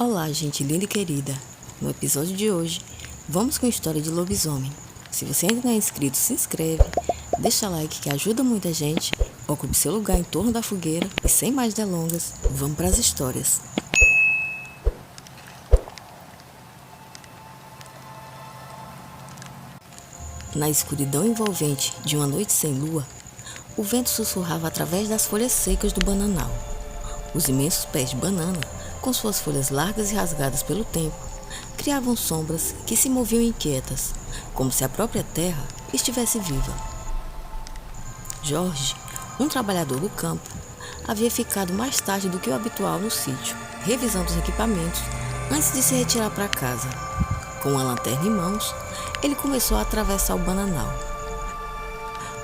Olá, gente linda e querida. No episódio de hoje, vamos com a história de lobisomem. Se você ainda não é inscrito, se inscreve, deixa like que ajuda muita gente, ocupe seu lugar em torno da fogueira e sem mais delongas, vamos para as histórias. Na escuridão envolvente de uma noite sem lua, o vento sussurrava através das folhas secas do bananal. Os imensos pés de banana, com suas folhas largas e rasgadas pelo tempo, criavam sombras que se moviam inquietas, como se a própria terra estivesse viva. Jorge, um trabalhador do campo, havia ficado mais tarde do que o habitual no sítio, revisando os equipamentos antes de se retirar para casa. Com a lanterna em mãos, ele começou a atravessar o bananal,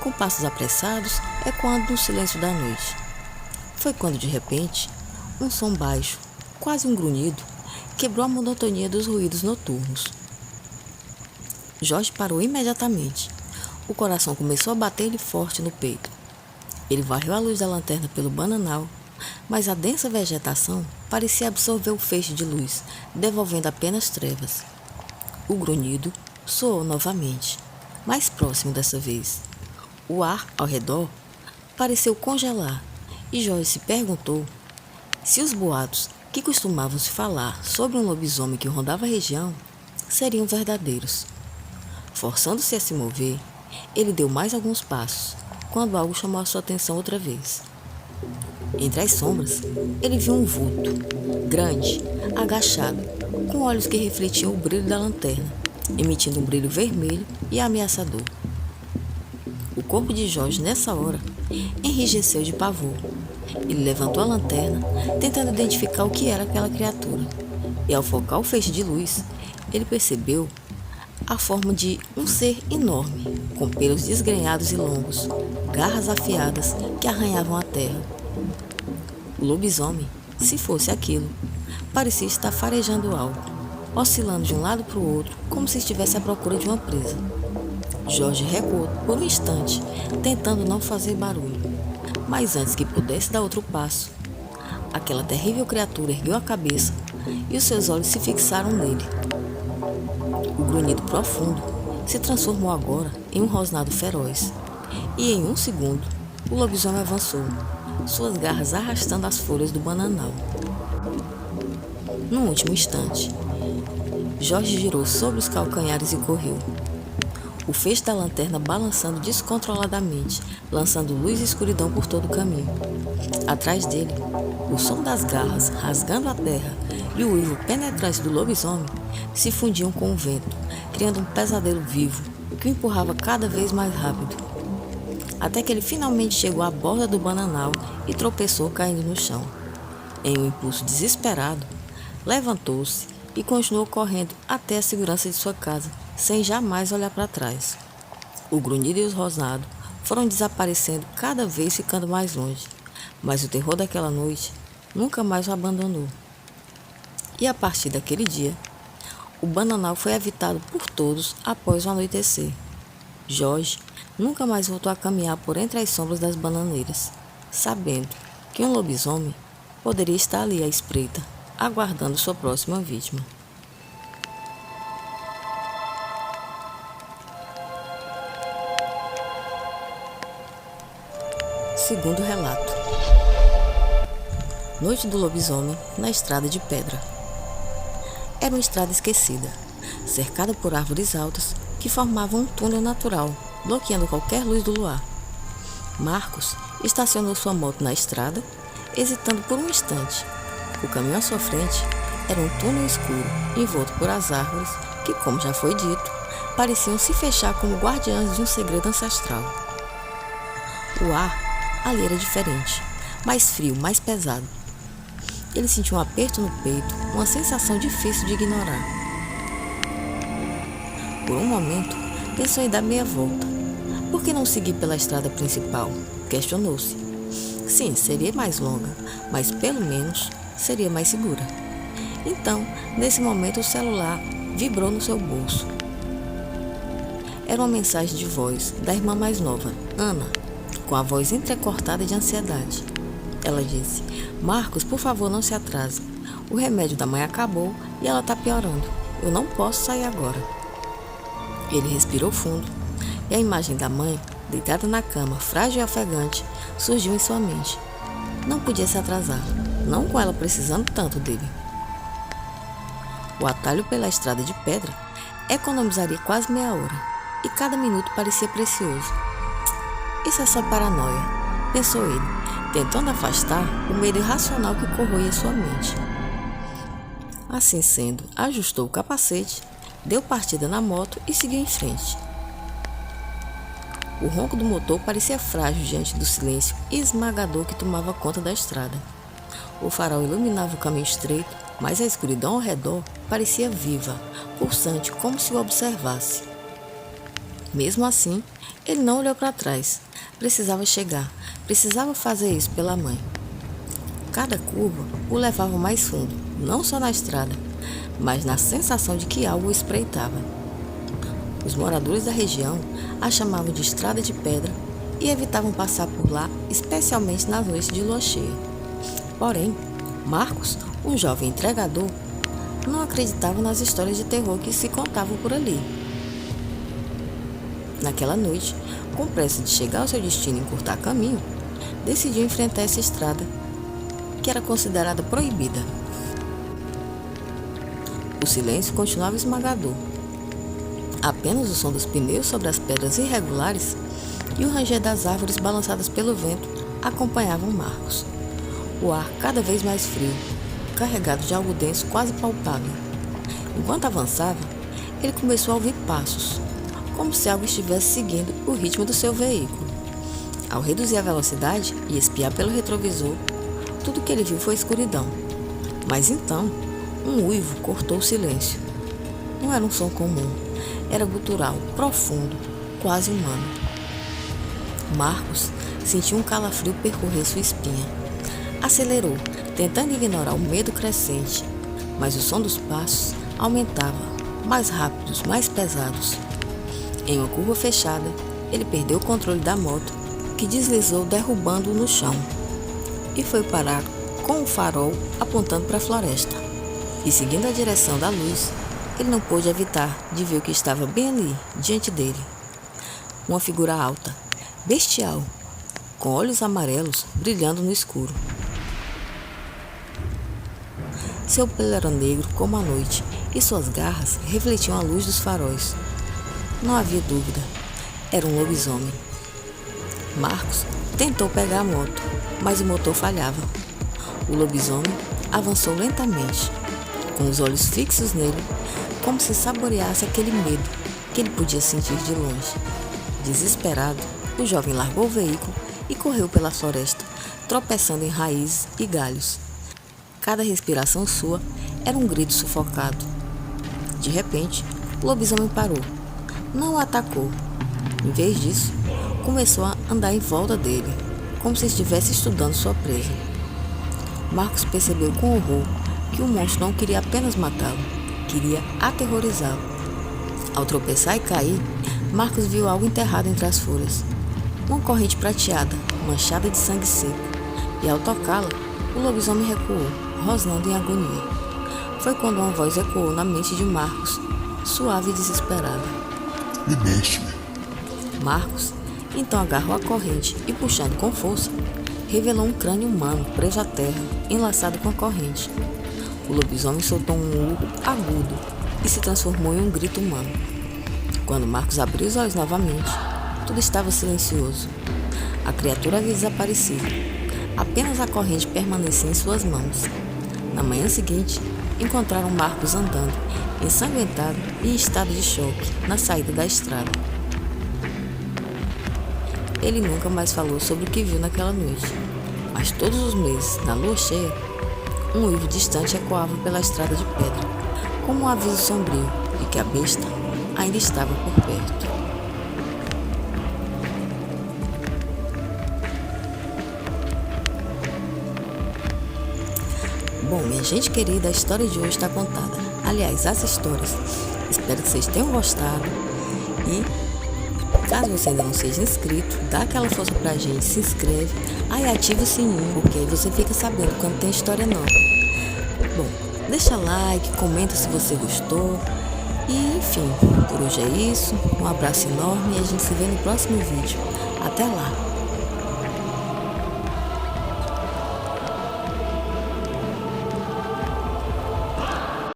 com passos apressados, ecoando no silêncio da noite. Foi quando, de repente, um som baixo, quase um grunhido, quebrou a monotonia dos ruídos noturnos. Jorge parou imediatamente. O coração começou a bater-lhe forte no peito. Ele varreu a luz da lanterna pelo bananal, mas a densa vegetação parecia absorver o feixe de luz, devolvendo apenas trevas. O grunhido soou novamente, mais próximo dessa vez. O ar ao redor pareceu congelar e Jorge se perguntou se os boatos que costumavam se falar sobre um lobisomem que rondava a região seriam verdadeiros. Forçando-se a se mover, ele deu mais alguns passos, quando algo chamou a sua atenção outra vez. Entre as sombras, ele viu um vulto, grande, agachado, com olhos que refletiam o brilho da lanterna, emitindo um brilho vermelho e ameaçador. O corpo de Jorge, nessa hora, enrijeceu de pavor. Ele levantou a lanterna, tentando identificar o que era aquela criatura. E ao focar o feixe de luz, ele percebeu a forma de um ser enorme, com pelos desgrenhados e longos, garras afiadas que arranhavam a terra. O lobisomem, se fosse aquilo, parecia estar farejando algo, oscilando de um lado para o outro, como se estivesse à procura de uma presa. Jorge recuou por um instante, tentando não fazer barulho. Mas antes que pudesse dar outro passo, aquela terrível criatura ergueu a cabeça e os seus olhos se fixaram nele. O grunhido profundo se transformou agora em um rosnado feroz, e em um segundo o lobisomem avançou, suas garras arrastando as folhas do bananal. No último instante, Jorge girou sobre os calcanhares e correu. O feixe da lanterna balançando descontroladamente, lançando luz e escuridão por todo o caminho. Atrás dele, o som das garras rasgando a terra e o uivo penetrante do lobisomem se fundiam com o vento, criando um pesadelo vivo que o empurrava cada vez mais rápido. Até que ele finalmente chegou à borda do bananal e tropeçou caindo no chão. Em um impulso desesperado, levantou-se e continuou correndo até a segurança de sua casa, sem jamais olhar para trás. O grunhido e os rosnados foram desaparecendo, cada vez ficando mais longe, mas o terror daquela noite nunca mais o abandonou. E a partir daquele dia, o bananal foi evitado por todos após o anoitecer. Jorge nunca mais voltou a caminhar por entre as sombras das bananeiras, sabendo que um lobisomem poderia estar ali à espreita, aguardando sua próxima vítima. Segundo relato. Noite do lobisomem na estrada de pedra. Era uma estrada esquecida, cercada por árvores altas que formavam um túnel natural, bloqueando qualquer luz do luar. Marcos estacionou sua moto na estrada, hesitando por um instante. O caminho à sua frente era um túnel escuro, envolto por as árvores que, como já foi dito, pareciam se fechar como guardiãs de um segredo ancestral. O ar ali era diferente, mais frio, mais pesado. Ele sentiu um aperto no peito, uma sensação difícil de ignorar. Por um momento, pensou em dar meia volta. Por que não seguir pela estrada principal? Questionou-se. Sim, seria mais longa, mas pelo menos seria mais segura. Então, nesse momento, o celular vibrou no seu bolso. Era uma mensagem de voz da irmã mais nova, Ana, com a voz entrecortada de ansiedade. Ela disse: Marcos, por favor, não se atrase. O remédio da mãe acabou e ela tá piorando. Eu não posso sair agora. Ele respirou fundo e a imagem da mãe, deitada na cama, frágil e ofegante, surgiu em sua mente. Não podia se atrasar, não com ela precisando tanto dele. O atalho pela estrada de pedra economizaria quase meia hora, e cada minuto parecia precioso. Isso é só paranoia, pensou ele, tentando afastar o medo irracional que corroía sua mente. Assim sendo, ajustou o capacete, deu partida na moto e seguiu em frente. O ronco do motor parecia frágil diante do silêncio esmagador que tomava conta da estrada. O farol iluminava o caminho estreito, mas a escuridão ao redor parecia viva, pulsante, como se o observasse. Mesmo assim, ele não olhou para trás. Precisava chegar, precisava fazer isso pela mãe. Cada curva o levava mais fundo, não só na estrada, mas na sensação de que algo o espreitava. Os moradores da região a chamavam de estrada de pedra e evitavam passar por lá, especialmente nas noites de lua cheia. Porém, Marcos, um jovem entregador, não acreditava nas histórias de terror que se contavam por ali. Naquela noite, com pressa de chegar ao seu destino e encurtar caminho, decidiu enfrentar essa estrada, que era considerada proibida. O silêncio continuava esmagador. Apenas o som dos pneus sobre as pedras irregulares e o ranger das árvores balançadas pelo vento acompanhavam Marcos. O ar cada vez mais frio, carregado de algo denso quase palpável. Enquanto avançava, ele começou a ouvir passos, como se algo estivesse seguindo o ritmo do seu veículo. Ao reduzir a velocidade e espiar pelo retrovisor, tudo que ele viu foi escuridão. Mas então, um uivo cortou o silêncio. Não era um som comum, era gutural, profundo, quase humano. Marcos sentiu um calafrio percorrer sua espinha. Acelerou, tentando ignorar o medo crescente, mas o som dos passos aumentava, mais rápidos, mais pesados. Em uma curva fechada, ele perdeu o controle da moto, que deslizou derrubando-o no chão, e foi parar com o farol apontando para a floresta. E seguindo a direção da luz, ele não pôde evitar de ver o que estava bem ali, diante dele. Uma figura alta, bestial, com olhos amarelos brilhando no escuro. Seu pelo era negro como a noite e suas garras refletiam a luz dos faróis. Não havia dúvida, era um lobisomem. Marcos tentou pegar a moto, mas o motor falhava. O lobisomem avançou lentamente, com os olhos fixos nele, como se saboreasse aquele medo que ele podia sentir de longe. Desesperado, o jovem largou o veículo e correu pela floresta, tropeçando em raízes e galhos. Cada respiração sua era um grito sufocado. De repente, o lobisomem parou. Não o atacou. Em vez disso, começou a andar em volta dele, como se estivesse estudando sua presa. Marcos percebeu com horror que o monstro não queria apenas matá-lo, queria aterrorizá-lo. Ao tropeçar e cair, Marcos viu algo enterrado entre as folhas. Uma corrente prateada, manchada de sangue seco, e ao tocá-la, o lobisomem recuou, rosnando em agonia. Foi quando uma voz ecoou na mente de Marcos, suave e desesperada. Me mexe-me. Marcos então agarrou a corrente e, puxando com força, revelou um crânio humano preso à terra, enlaçado com a corrente. O lobisomem soltou um urro agudo e se transformou em um grito humano. Quando Marcos abriu os olhos novamente, tudo estava silencioso. A criatura havia desaparecido. Apenas a corrente permanecia em suas mãos. Na manhã seguinte, encontraram Marcos andando, ensanguentado e em estado de choque, na saída da estrada. Ele nunca mais falou sobre o que viu naquela noite, mas todos os meses, na lua cheia, um uivo distante ecoava pela estrada de pedra, como um aviso sombrio de que a besta ainda estava por perto. Bom, minha gente querida, a história de hoje está contada. Aliás, as histórias. Espero que vocês tenham gostado. E, caso você ainda não seja inscrito, dá aquela força pra gente, se inscreve. Aí ativa o sininho, porque aí você fica sabendo quando tem história nova. Bom, Deixa like, comenta se você gostou. E enfim, por hoje é isso. Um abraço enorme e a gente se vê no próximo vídeo. Até lá!